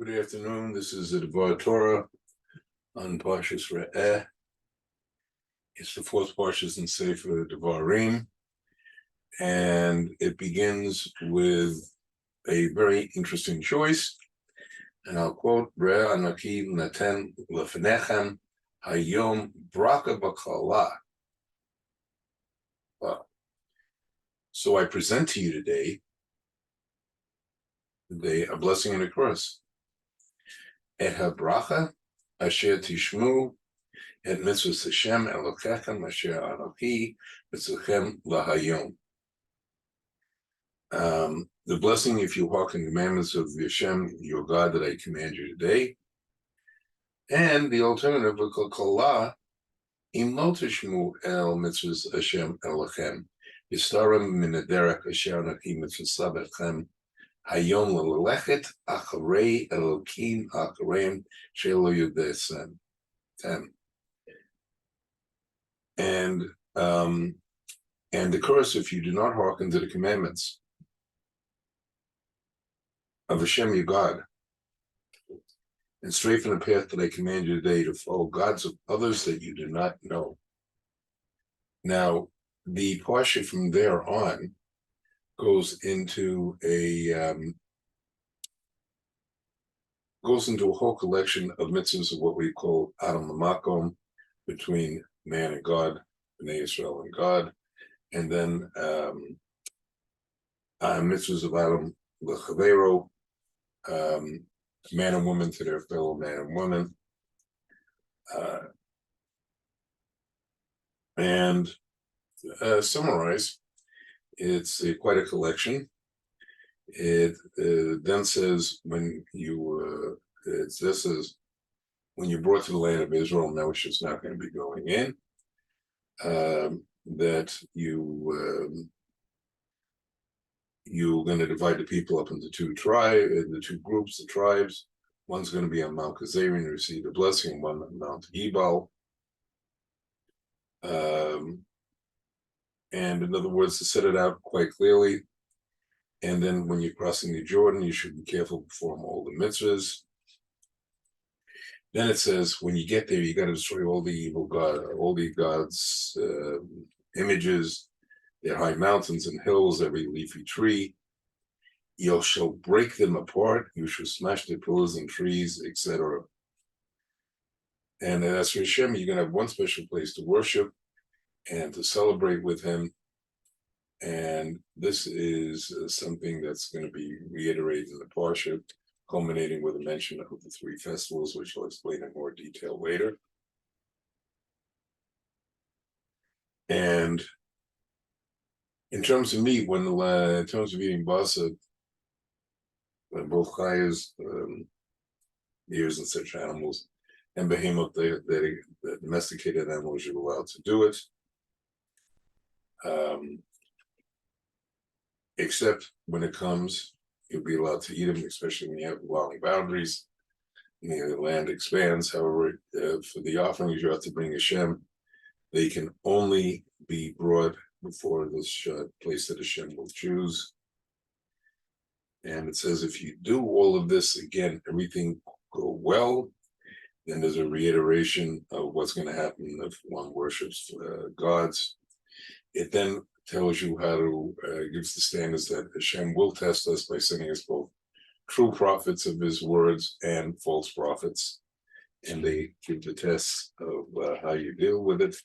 Good afternoon. This is the Devar Torah on Parashat Re'eh. It's the fourth Parshas in Sefer Devarim, and it begins with a very interesting choice. And I'll quote: "Re'eh anaki naten lefenechem hayom braka b'kala." So I present to you today a blessing and a curse. Et habracha asher tishmu et mitzvos Hashem Elokechem asher anochi mitzvochem lahayom. The blessing if you walk in the commandments of Hashem, your God, that I command you today. And the alternative, v'kol im lo tishmu el mitzvos Hashem Elokechem yistarim min haderech asher anochi mitzvosavechem hayom lelechet acharei Elokim achareim shelo yudesem. 10. And the curse if you do not hearken to the commandments of Hashem your God, and stray from the path that I command you today to follow gods of others that you do not know. Now, the parsha from there on goes into a whole collection of mitzvahs of what we call Adam Lamakom, between man and God, Bnei Israel and God, and then mitzvahs of Adam L'Chavero, man and woman to their fellow man and woman, and summarize. It's quite a collection. It then says when you when you're brought to the land of Israel, now which is not going to be going in, that you're going to divide the people up into two groups, the tribes. One's going to be on Mount Kazari and receive the blessing, one on Mount Ebal. And in other words, to set it out quite clearly. And then when you're crossing the Jordan, you should be careful to perform all the mitzvahs. Then it says, when you get there, you got to destroy all the gods' images, their high mountains and hills, every leafy tree. You shall break them apart. You shall smash their pillars and trees, etc. And as for Hashem, you're going to have one special place to worship and to celebrate with Him. And this is something that's going to be reiterated in the Parsha, culminating with a mention of the three festivals, which I'll explain in more detail later. And in terms of meat, in terms of eating basa, both chayas, deers and such animals, and behemoth, the domesticated animals, you're allowed to do it. Except when it comes, you'll be allowed to eat them, especially when you have long boundaries. The land expands. However, for the offerings you have to bring Hashem, they can only be brought before this place that Hashem will choose. And it says, if you do all of this, again, everything go well, then there's a reiteration of what's going to happen if one worships gods. It then tells you how to, gives the standards that Hashem will test us by sending us both true prophets of His words and false prophets. And they give the tests of how you deal with it.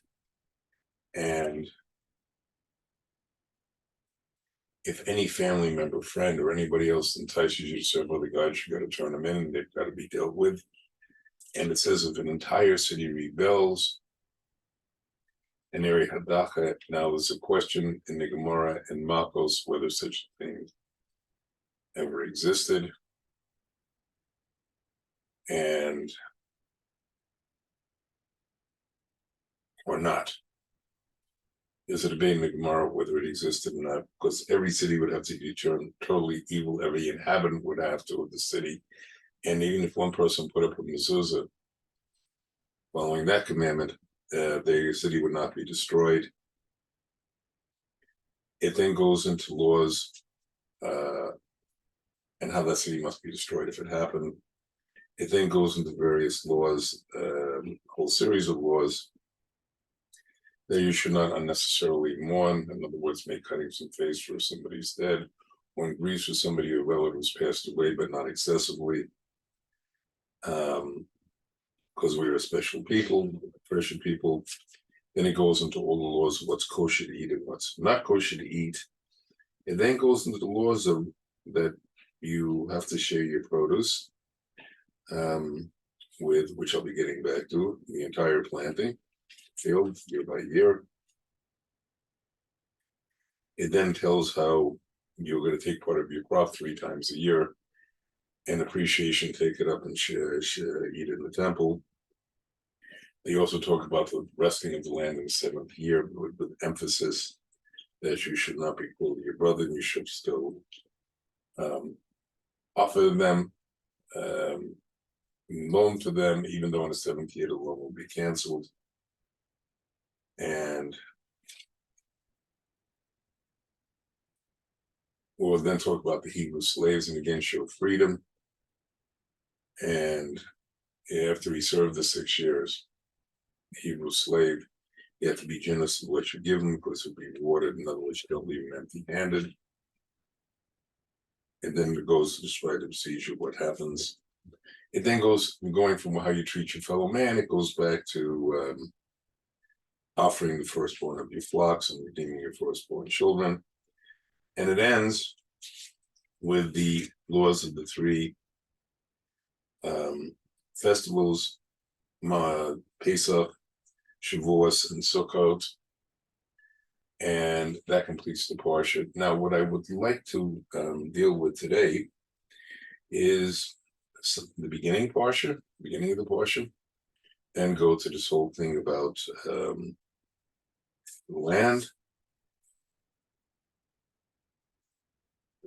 And if any family member, friend, or anybody else entices you to serve other gods, you got to turn them in, and they've got to be dealt with. And it says if an entire city rebels, an area hadacha. Now there's a question in the Gemara and Makos whether such a thing ever existed, and or not. There's a debate in the Gemara whether it existed or not, because every city would have to be turned totally evil. Every inhabitant would have to of the city, and even if one person put up a mezuzah following that commandment, the city would not be destroyed. It then goes into laws and how that city must be destroyed if it happened. It then goes into various laws, a whole series of laws that you should not unnecessarily mourn. In other words, make cuttings in face for somebody's dead, or in grief for somebody who relatives passed away, but not excessively. Because we're a special people, precious people. Then it goes into all the laws of what's kosher to eat and what's not kosher to eat. It then goes into the laws of that you have to share your produce, with which I'll be getting back to, the entire planting field year by year. It then tells how you're going to take part of your crop 3 times a year, and appreciation, take it up and eat it in the temple. They also talk about the resting of the land in the 7th year, with emphasis that you should not be cruel to your brother, and you should still offer them, loan to them, even though in the 7th year the loan will be canceled. And we'll then talk about the Hebrew slaves, and again show freedom. And after he served the 6 years, the Hebrew slave, you have to be generous with what you give them, because he'll be rewarded. In other words, you don't leave him empty-handed. And then it goes to describe the procedure, what happens. It then goes, going from how you treat your fellow man, it goes back to offering the firstborn of your flocks and redeeming your firstborn children. And it ends with the laws of the 3 festivals, Pesach, Shavuos, and Sukkot. And that completes the Parsha. Now, what I would like to deal with today is the beginning Parsha, beginning of the Parsha, and go to this whole thing about the land,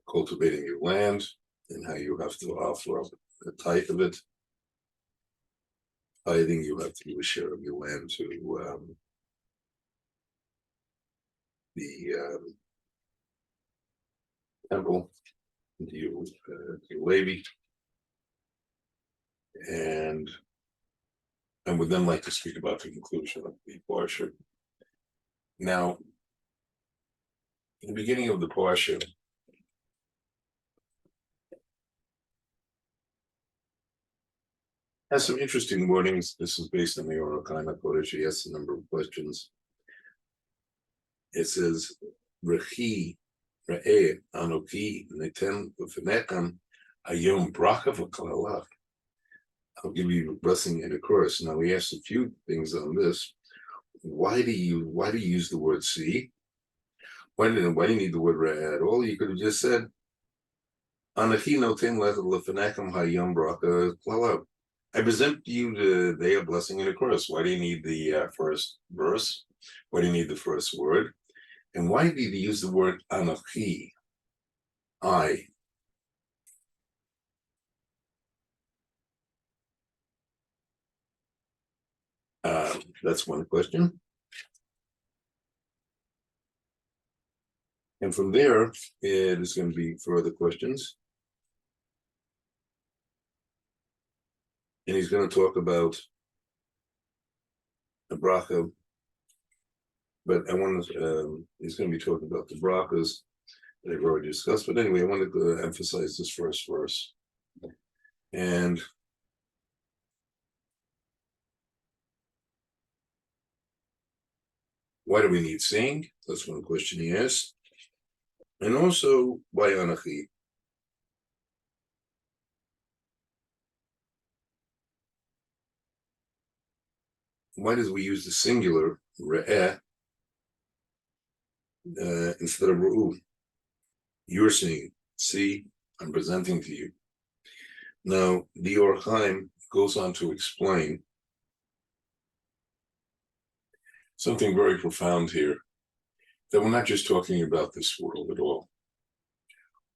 cultivating your land, and how you have to offer up a tithe of it. Tithing, you have to give a share of your land to the temple, to you, Levi, and would then like to speak about the conclusion of the Parsha. Now, in the beginning of the Parsha, has some interesting wordings. This is based on the Oral Kodesh. She asks a number of questions. It says, Re'eh Anoki Neten V'Fenechem Hayom Bracha V'Klala. I'll give you a blessing and a curse. Now, we asked a few things on this. Why do you use the word see? Why do you need the word Re'eh at all? You could have just said, Anoki Noten V'Fenechem Hayom Bracha V'Klala. I present to you the day of blessing and a curse. Why do you need the first verse? Why do you need the first word? And why do you use the word Anochi? I. That's one question. And from there, it is going to be further questions. And he's going to talk about the bracha, but he's going to be talking about the brachas that I've already discussed. But anyway, I wanted to emphasize this first verse. And why do we need seeing? That's one question he asked. And also, why Anachi? Why does we use the singular, Re'eh, instead of Ru'u? You're seeing, see, I'm presenting to you. Now, the Or Chaim goes on to explain something very profound here, that we're not just talking about this world at all.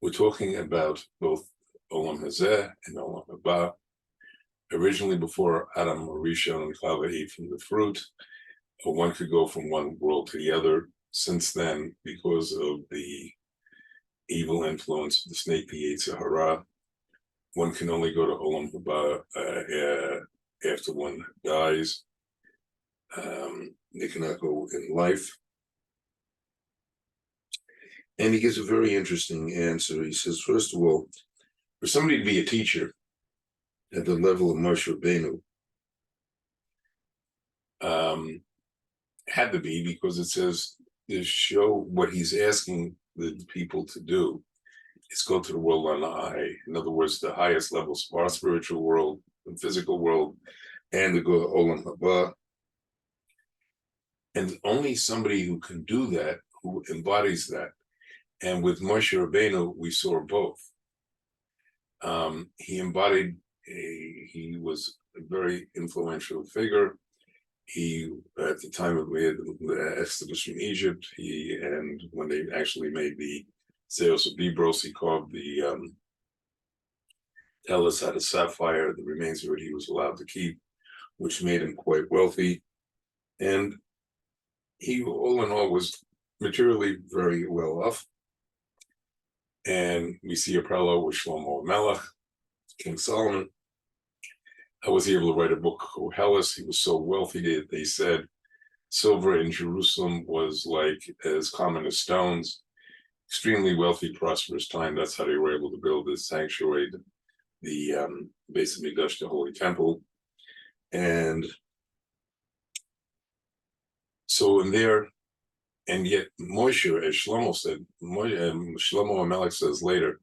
We're talking about both Olam Hazeh and Olam Haba. Originally, before Adam or Rishon and Chava ate from the fruit, one could go from one world to the other. Since then, because of the evil influence of the snake, the Yetzer Hara, one can only go to Olam Haba after one dies. They cannot go in life. And he gives a very interesting answer. He says, first of all, for somebody to be a teacher at the level of Moshe Rabbeinu, had to be, because it says to show what he's asking the people to do is go to the world on high. In other words, the highest levels of our spiritual world, the physical world, and to go to Olam Haba. And only somebody who can do that, who embodies that. And with Moshe Rabbeinu, we saw both. He embodied, he was a very influential figure. He, at the time of the exodus from Egypt, and when they actually made the Seos of Bibros, he carved the talus out of sapphire. The remains of it he was allowed to keep, which made him quite wealthy. And he, all in all, was materially very well off. And we see a parallel with Shlomo Melech, King Solomon. I was able to write a book called Hellas. He was so wealthy that they said silver in Jerusalem was like as common as stones. Extremely wealthy, prosperous time. That's how they were able to build this sanctuary, the Beis Hamikdash, the Holy Temple. And so in there, and yet Moshe, as Shlomo said, Shlomo Amelech says later,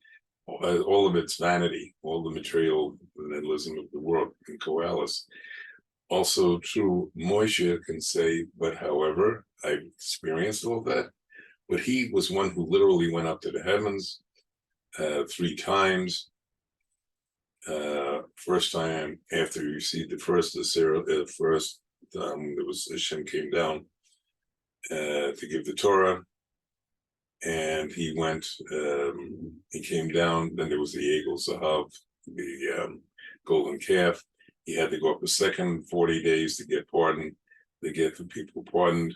all of it's vanity, all the materialism of the world can coalesce. Also true, Moshe can say, but however, I've experienced all that. But he was one who literally went up to the heavens 3 times. First time after he received the first, there was Hashem came down to give the Torah. And he went, he came down, then there was the Egel Zahav, the golden calf. He had to go up a second 40 days to get pardoned, to get the people pardoned.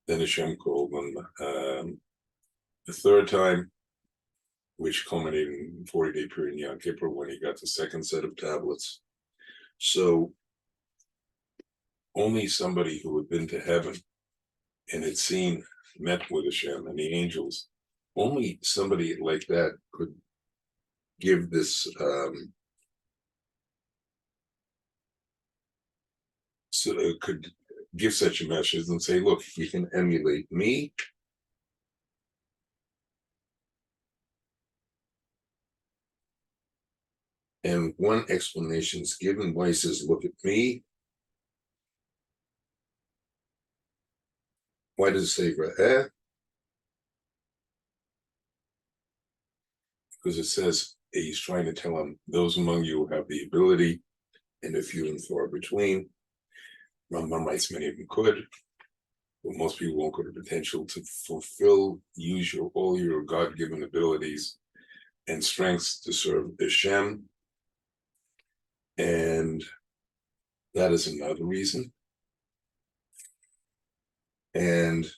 Then Hashem called him the 3rd time, which culminated in 40-day period in Yom Kippur when he got the 2nd set of tablets. So only somebody who had been to heaven and had seen, met with Hashem and the angels, only somebody like that could give this could give such a message and say, look, you can emulate me. And one explanation is given why he says, look at me. Why does it say Re'eh? Because it says he's trying to tell him, those among you who have the ability, and the few and far between. Rambam writes many of them could, but most people won't go to potential to fulfill, use all your God-given abilities and strengths to serve Hashem. And that is another reason. And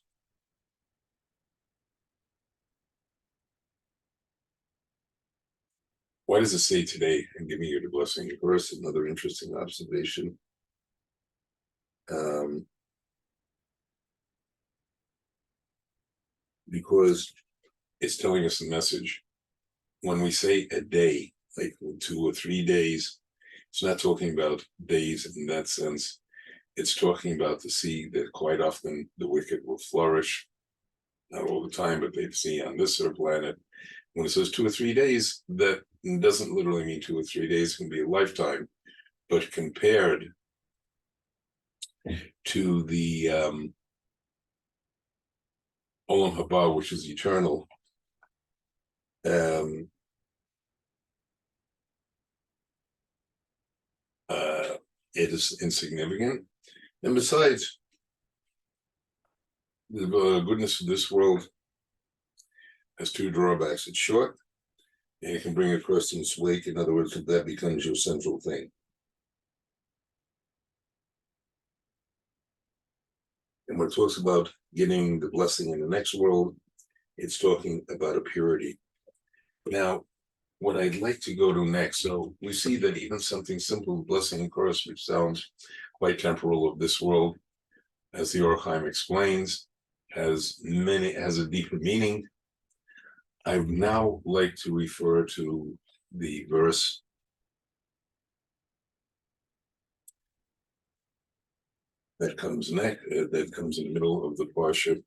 why does it say today, and giving you the blessing of verse? Another interesting observation. Because it's telling us a message. When we say a day, like 2 or 3 days, it's not talking about days in that sense. It's talking about the sea that quite often the wicked will flourish. Not all the time, but they've seen on this planet. When it says 2 or 3 days, that doesn't literally mean 2 or 3 days, it can be a lifetime. But compared to the Olam Haba, which is eternal, it is insignificant. And besides, the goodness of this world has 2 drawbacks. It's short, and it can bring a person's wake. In other words, that becomes your central thing. And when it talks about getting the blessing in the next world, it's talking about a purity. Now, what I'd like to go to next. So we see that even something simple, blessing and curse, which sounds quite temporal of this world, as the Or Chaim explains, has a deeper meaning. I would now like to refer to the verse that comes next, that comes in the middle of the parsha.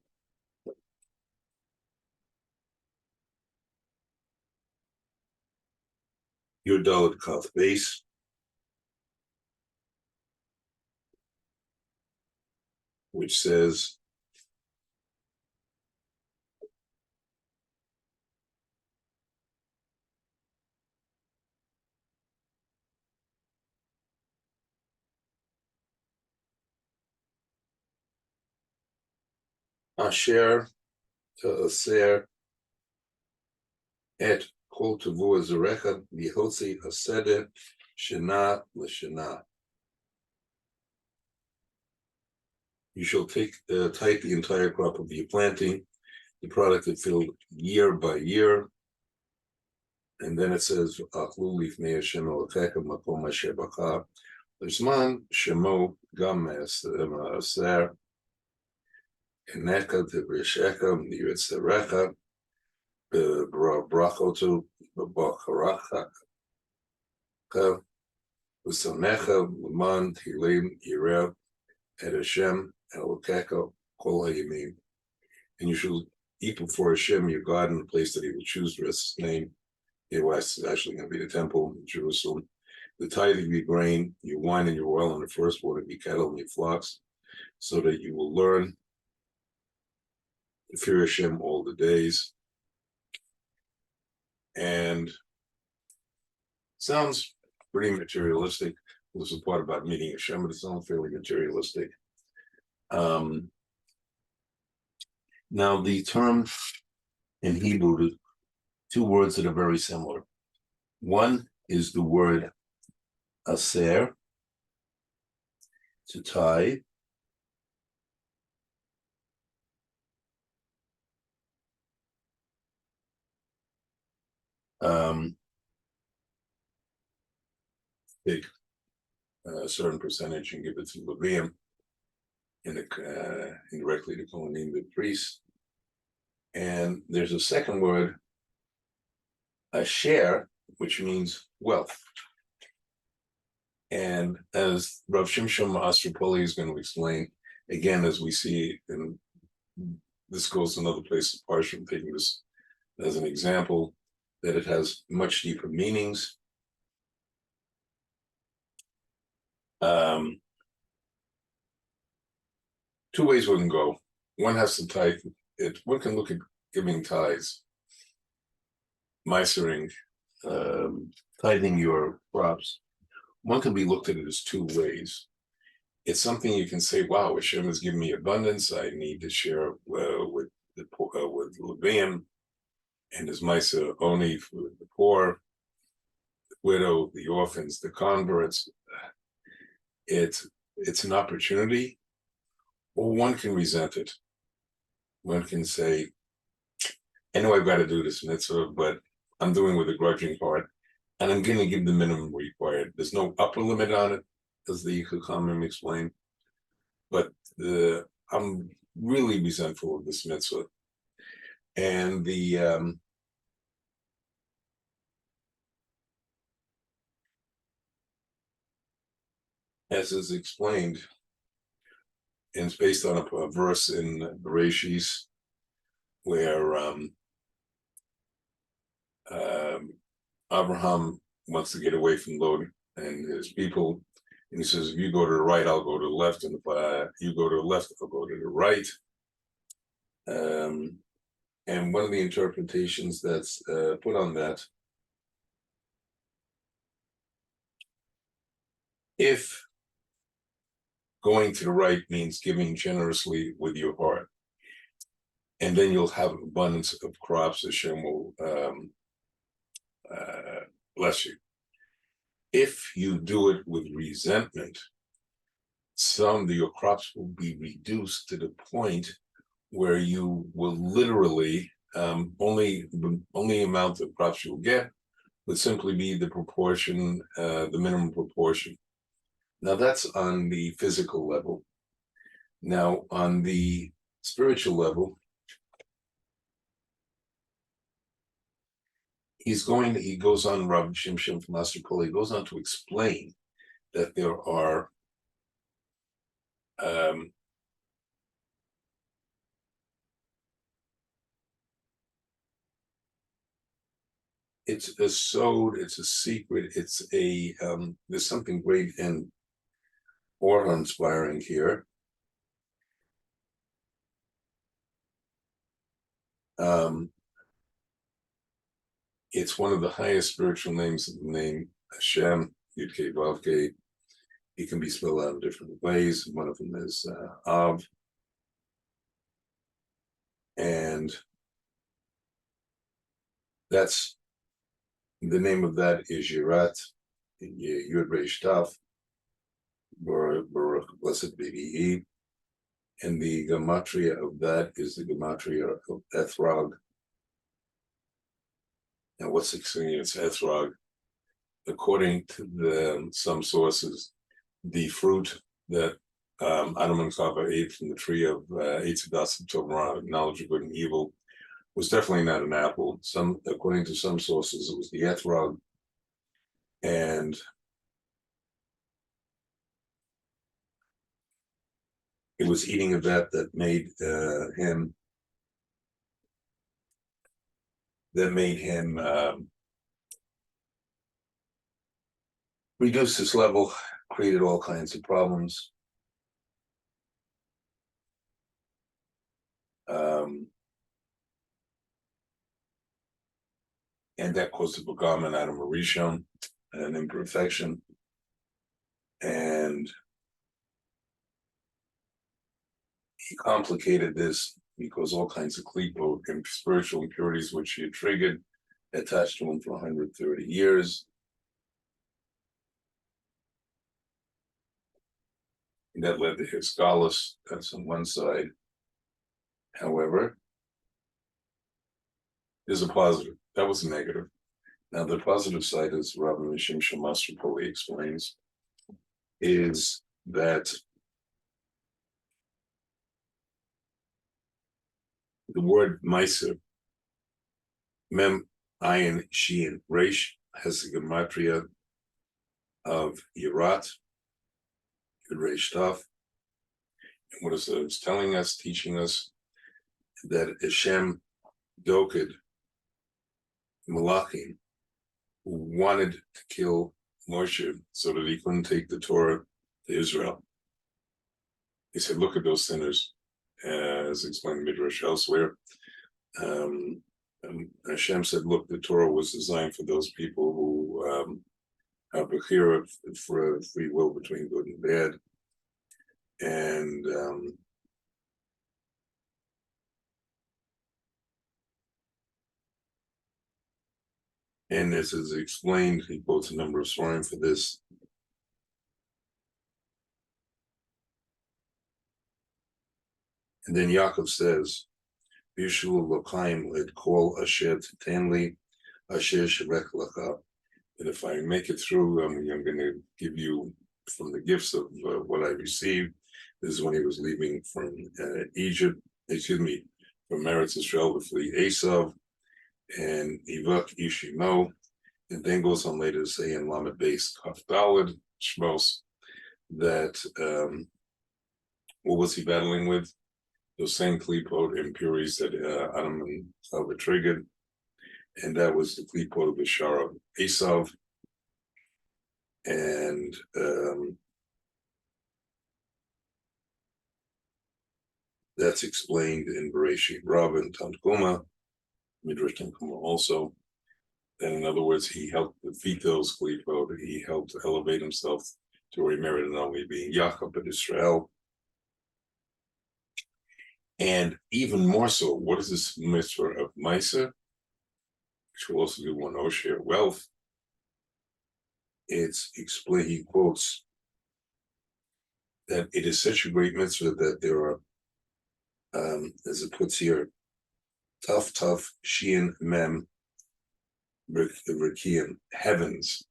Yud Kaf base, which says, Asher ta'aser et kol tavua zarecha v'hotzi haseder shana l'shana. You shall type the entire crop of your planting, the product that filled year by year. And then it says, Achlu lifnei Hashem Elokecha makom asher bachar l'zman shemo gam ma'aser eneka tevreshecha v'yitzerecha b'brachotu b'bacharacha v'samecha l'man tilim yireh et Hashem Elokecha kol hayamim. And you shall eat before Hashem your God in the place that He will choose to rest His name. It was actually going to be the temple in Jerusalem. The tithe of your grain, your wine, and your oil, and the firstborn of your cattle and your flocks, so that you will learn to fear Hashem all the days. And sounds pretty materialistic. There's a part about meeting Hashem, but it sounds fairly materialistic. Now, the term in Hebrew, two words that are very similar. One is the word aser, to tie. Take a certain percentage and give it to Levium, indirectly to Kohanim, the priest. And there's a second word, a share, which means wealth. And as Rav Shimshon Astropoli is going to explain, again, as we see, and this goes to another place, apart from taking this as an example, that it has much deeper meanings. Two ways one can go. One has to tithe it. One can look at giving tithes, meisering, tithing your crops. One can be looked at it as two ways. It's something you can say, wow, Hashem has given me abundance. I need to share with Levium and his Maisa Oni for the poor, the widow, the orphans, the converts. It's an opportunity, or one can resent it. One can say, I know I've got to do this mitzvah, but I'm doing with a grudging heart, and I'm going to give the minimum required. There's no upper limit on it, as the Chachamim explained, but I'm really resentful of this mitzvah. And the as is explained, and it's based on a verse in Bereshis where Abraham wants to get away from Lot and his people, and he says, if you go to the right, I'll go to the left, and if you go to the left, I'll go to the right. And one of the interpretations that's put on that, if going to the right means giving generously with your heart, and then you'll have abundance of crops, Hashem will bless you. If you do it with resentment, your crops will be reduced to the point where you will literally only amount of crops you'll get would simply be the proportion, the minimum proportion. Now that's on the physical level. Now on the spiritual level, he goes on, Rav Shimshon from Masterpol, he goes on to explain that there are it's a sod, it's a secret, it's a there's something great and awe-inspiring here. It's one of the highest spiritual names of the name Hashem, Yud-Kei Vav-Kei. It can be spelled out in different ways. One of them is Av. And that's, the name of that is Yirat, Yud Reish Taf, Baruch, blessed be He. And the gematria of that is the gematria of Ethrog. Now, what's the significance of Ethrog? According to some sources, the fruit that Adam and Chava ate from the tree of Eitz Hadas Tov, knowledge of good and evil, was definitely not an apple. According to some sources, it was the Ethrog, and it was eating of that made him reduce his level, created all kinds of problems. And that caused the Pagam and Adam Rishon, an imperfection. And he complicated this because all kinds of klipo and spiritual impurities, which he had triggered, attached to him for 130 years. And that led to his scholars. That's on one side. However, there's a positive. That was a negative. Now, the positive side, as Rabbi Shimshon Masterpoli explains, is that the word Meiser, Mem, Ayin, Shin, Reish, has the gematria of Yirat, Reish Taf. And what is it? It's telling us, teaching us that Hashem Doked Malachim, who wanted to kill Moshe so that he couldn't take the Torah to Israel. He said, look at those sinners, as explained in Midrash elsewhere. And Hashem said, look, the Torah was designed for those people who have a hero for free will between good and bad. And as is explained, he quotes a number of Svarim for this. And then Yaakov says, Yeshua L'chaim led call Asher Titanli, Asher Sherech Lacha. And if I make it through, I'm going to give you from the gifts of what I received. This is when he was leaving from Egypt, from Eretz Israel to flee Esav, and Ivak Ishimo, and then goes on later to say in Lamed Beis Kaf Daled Shmos that what was he battling with? Those same klipot impurities that Adam and Chava triggered, and that was the klipot of the Shar of Esav, and that's explained in Bereshit Rabbah and Tanhuma, Midrash Tanhuma also. And in other words, he helped defeat those klipot. He helped elevate himself to where he merited not only being Yaakov but Israel. And even more so, what is this mitzvah of Maisa, which will also do one Osher wealth? It's explained, he quotes that it is such a great mitzvah that there are, as it puts here, tough, Shin, Mem, Rikian heavens,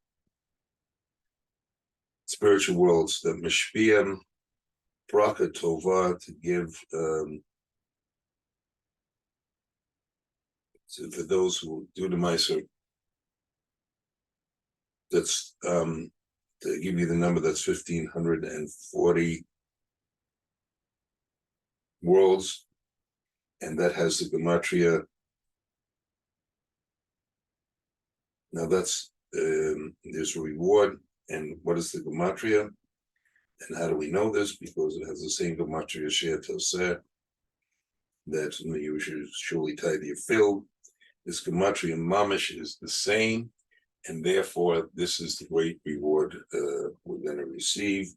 spiritual worlds that Mishpiyam Braka Tova, to give for those who do the Meiser. That's to give you the number, that's 1,540 worlds, and that has the gematria. Now that's there's a reward, and what is the gematria? And how do we know this? Because it has the same gematria Sheh Toseh that you should surely tie the fill. This gematria mamish is the same, and therefore this is the great reward we're going to receive.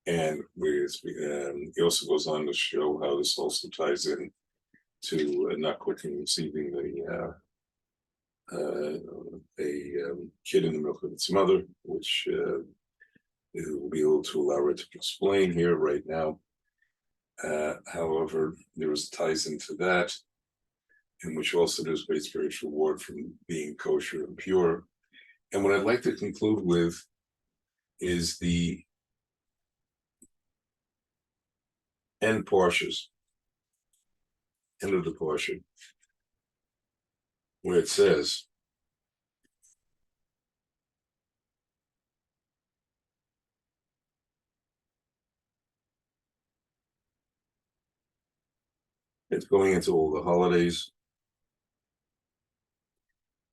And he also goes on to show how this also ties in to not quickly receiving a kid in the milk of its mother, which it will be able to allow her to explain here right now. However, there is ties into that, in which also there's great spiritual reward from being kosher and pure. And what I'd like to conclude with is the end portions, end of the portion, where it says, it's going into all the holidays.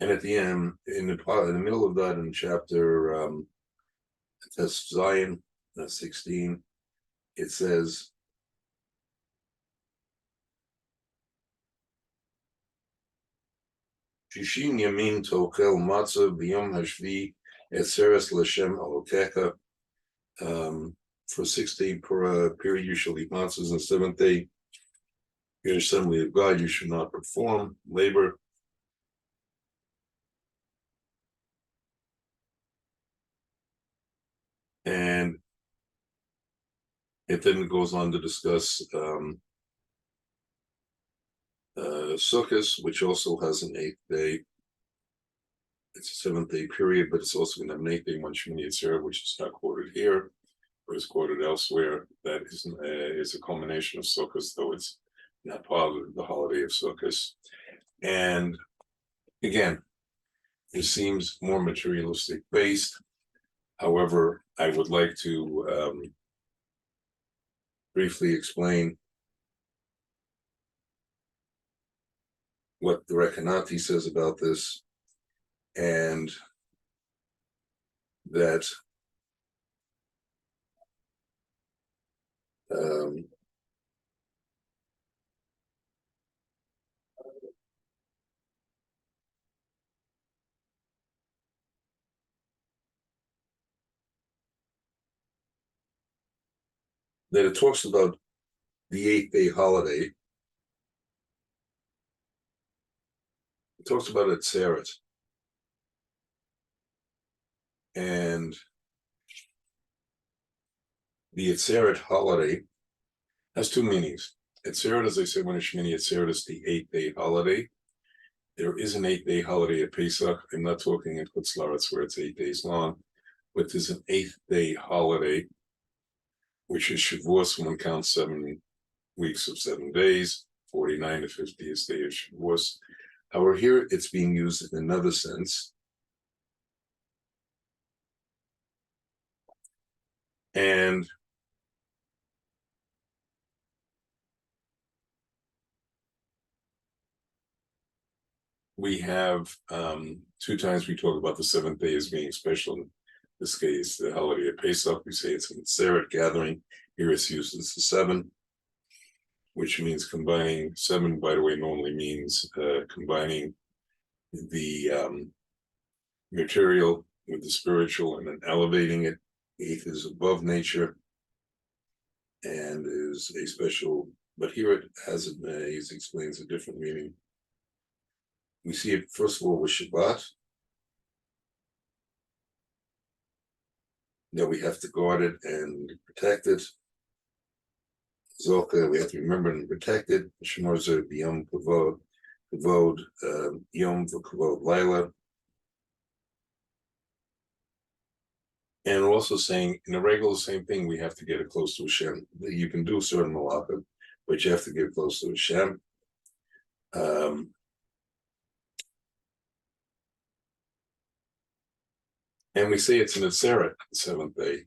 And at the end, in the middle of that, in chapter Tes Zion 16, it says, Shishim Yamin Tokel Matzah B'Yom Hashvi Etzeres L'Shem Elokecha. For 6-day period, you shall eat matzahs, and 7th day, your assembly of God, you should not perform labor. And it then goes on to discuss Sukkot, which also has an 8th day. It's a 7th day period, but it's also going to have an 8th day, one Shmini Yitzhak, which is not quoted here, or is quoted elsewhere. That is a culmination of Sukkot, though it's not part of the holiday of Sukkot. And again, it seems more materialistic based. However, I would like to briefly explain what the Rekanati says about this, and that it talks about the 8th day holiday. It talks about Atzeret. And the Atzeret holiday has two meanings. Atzeret, as I said, when it's Shmini Atzeret, is the 8th day holiday. There is an 8th day holiday at Pesach. I'm not talking in Chutz La'aretz where it's 8 days long, but there's an 8th day holiday, which is Shavuos, when one counts 7 weeks of 7 days, 49 to 50th day of Shavuos. However, here it's being used in another sense. And we have 2 times we talk about the 7th day as being special. In this case, the holiday of Pesach, we say it's an Atzeret gathering. Here it's used as the 7, which means combining. 7, by the way, normally means combining the material with the spiritual and then elevating it. 8th is above nature and is a special, but here it has he explains a different meaning. We see it first of all with Shabbat, that we have to guard it and protect it. Zolka, we have to remember and protect it. Shemorza Yom Kavod, Yom V'Kavod Laila. And also saying in a regular same thing, we have to get it close to Hashem. You can do certain malachim, but you have to get close to Hashem. And we say it's an Atzeret, the seventh day.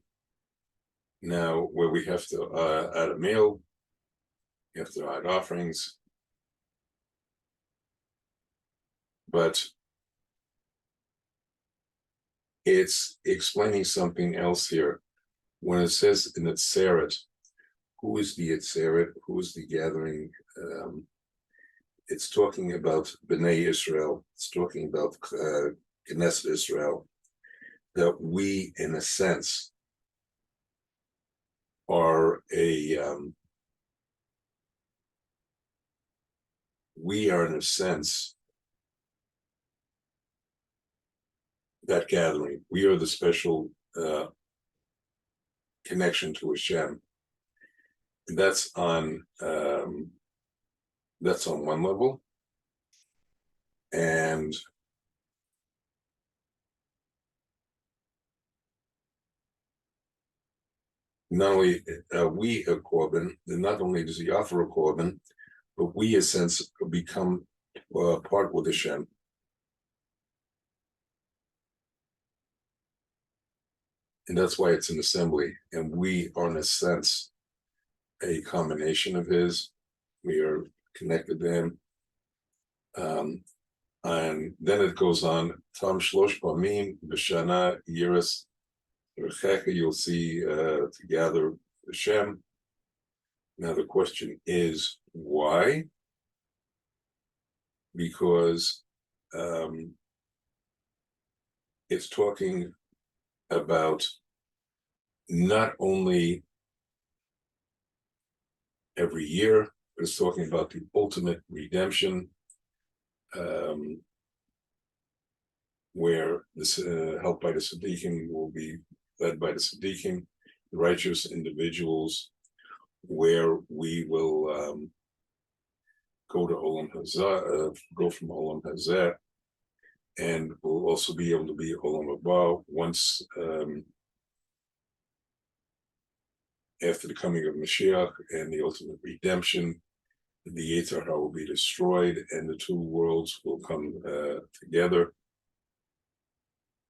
Now, where we have to add a meal, you have to add offerings, but it's explaining something else here. When it says in Atzeret, who is the Atzeret? Who is the gathering? It's talking about Bnei Israel. It's talking about Knesset Israel. That we, in a sense, are we are in a sense that gathering. We are the special connection to Hashem. And that's on one level, and not only we a korban, not only does he offer a korban, but we, in a sense, become part with Hashem. And that's why it's an assembly. And we are, in a sense, a combination of his. We are connected to him. And then it goes on, Tam Shlosh Pamim, B'Shana, Yiras, Rechecha, you'll see to gather Hashem. Now the question is, why? Because it's talking about not only every year, but it's talking about the ultimate redemption, where this helped by the Tzaddikim will be led by the Tzaddikim, the righteous individuals, where we will go to Olam Hazeh, go from Olam Hazeh, and we'll also be able to be Olam Haba once after the coming of Mashiach and the ultimate redemption. The Yetzer Hara will be destroyed, and the two worlds will come together,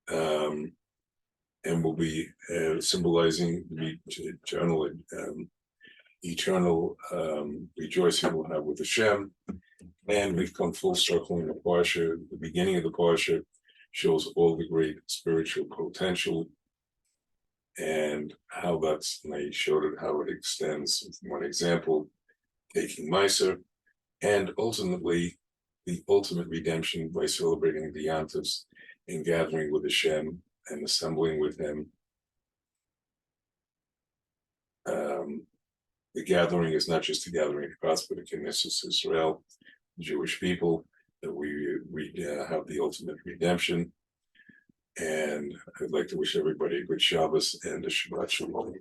and will be symbolizing the eternal rejoicing we'll have with Hashem. And we've come full circle in the Parsha. The beginning of the Parsha shows all the great spiritual potential and how that's, and I showed it how it extends with one example, taking Meiser, and ultimately the ultimate redemption by celebrating the Yantivs and gathering with Hashem and assembling with him. The gathering is not just a gathering across, but the Knesset Israel, Jewish people, that we have the ultimate redemption. And I'd like to wish everybody a good Shabbos and a Shabbat Shalom.